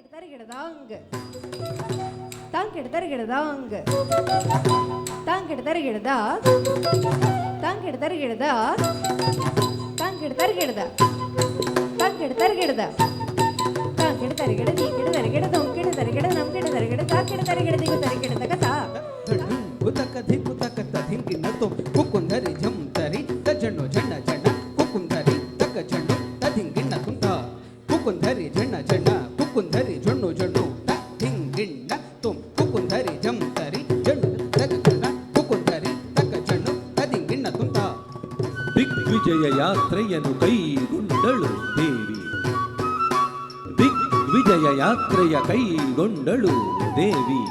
தருகிடதாங்க தாங்கிட தருகிடதாங்க தாங்கிட தருகிடதா தாங்கிட தருகிடதா தாங்கிட தருகிடதா தாங்கிட தருகிடதா தாங்கிட தருகிட நீங்கிட தருகிட தொங்கிட தருகிட நம்கிட தருகிட தாக்கிட தருகிட திகு தருகிட கதா ಕುತಕ ಧಿಕುತಕ ಧಿಂಗಿನ ತೋ ಕುಕುಂದರಿ ಜಂ ತರಿ ತಜಣ್ಣು ಜಣ್ಣ ಜಣ್ಣ ಕುಕುಂದರಿ ತಕ ಜಣ್ಣು ತದಿಂಗಿನ ತುಂತ ಕುಕುಂದರಿ ಜಣ್ಣ ಜಣ್ಣ ಕುಕುಂದರಿ ಜಣ್ಣು ಜಣ್ಣು ತದಿಂಗಿನ ತುಂ ಕುಕುಂದರಿ ಜಂ ತರಿ ಜಣ್ಣು ತಕ ಜಣ್ಣ ಕುಕುಂದರಿ ತಕ ಜಣ್ಣು ತದಿಂಗಿನ ತುಂತ ದಿಗ್ವಿಜಯ ಯಾತ್ರೆಯನ್ನು ಕೈಗೊಂಡಳು ದೇವಿ ದಿಗ್ವಿಜಯ ಯಾತ್ರೆಯ ಕೈಗೊಂಡಳು ದೇವಿ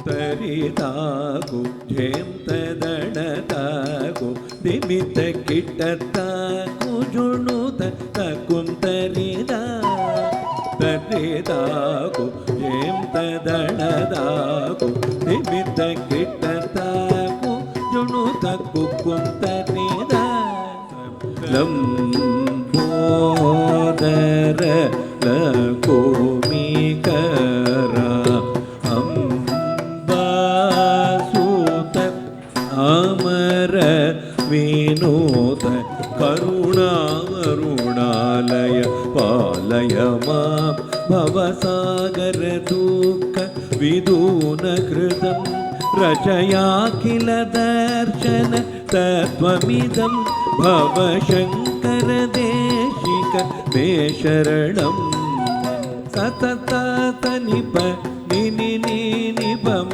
ತರಿತಾಕು ಝೇಂತದಣತಾಕು ನಿಮಿತ್ತ ಕಿಟ್ಟತ್ತಾಕು ಜುಣುತ ತಕುಂತರಿದ ತರಿತಾಕು ಝೇಂತದಣತಾಕು ನಿಮಿತ್ತ ಕಿಟ್ಟತ್ತಾಕು ಜುಣುತ ಕುಂತರಿದ ಲಂಬೋದರ ಲಕೋಮಿಕರ ಅಮರ ವಿನೋದ ಕರುಣಾವರುಣಾಲಯ ಪಾಲಯ ಮಾಂ ಭವಸಾಗರ ದುಃಖ ವಿದೂನ ಹೃದಂ ರಚಯಾಖಿಲ ದರ್ಶನ ತತ್ವಮಿದಂ ಭವಶಂಕರ ದೇಶಿಕ ಮೇ ಶರಣಂ ಸತತ ತನಿಪ ನಿನಿ ನಿಪಮ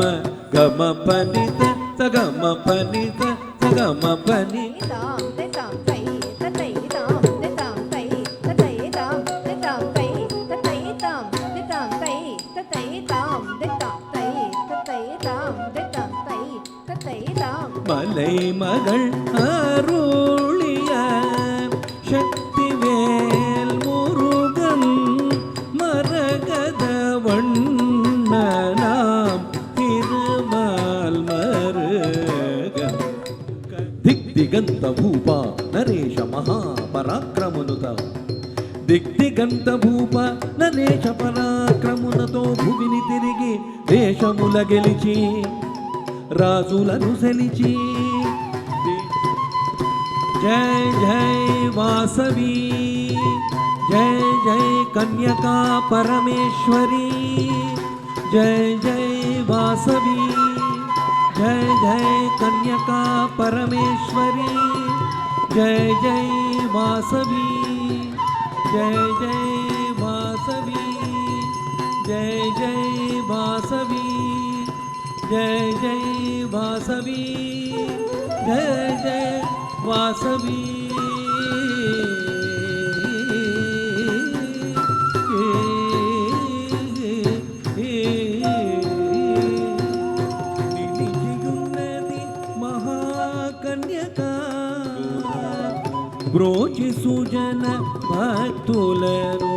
ಗಮ ಪನಿತ ಸಗಮ ಪನಿತ ಸಗಮ ಪನಿ தாம் தாம் தை ததை தாம் தாம் தை ததை தாம் தை ததை தாம் தை ததை தாம் தை ததை தாம் ததை தாம் மலை மகள் அருளிய சக்திவேல் முருகன் மரகத வண்ணனாம் திருமால் மருகன் ದಿಗ್ದಿಗಂತ ಭೂಪ ನರೇಶ ಮಹಾಪರಾಕ್ರಮನುತ ದಿಗ್ದಿಗಂತ ಭೂಪ ನರೇಶ పరాక్రమునతో భువిని తిరిగి దేశముల గెలిచి రాజులను సెలిచి జయ జయ వాసవి జయ జయ కన్యకా పరమేశ్వరి జయ జయ వాసవి जय जय कन्यका परमेश्वरी जय जय वासवी जय जय वासवी जय जय वासवी जय जय वासवी जय जय वासवी బ్రోచి సుజన భక్తులను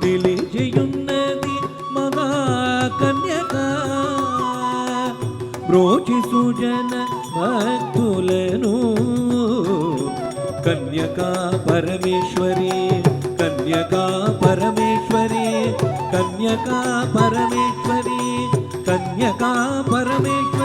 నిలిచియున్నది మహాకన్యక బ్రోచి సుజన భక్తులను కన్యకా పరమేశ్వరి కన్యకా పరమేశ్వరి కన్యకా పరమేశ్వరి కన్యకా పరమేశ్వరి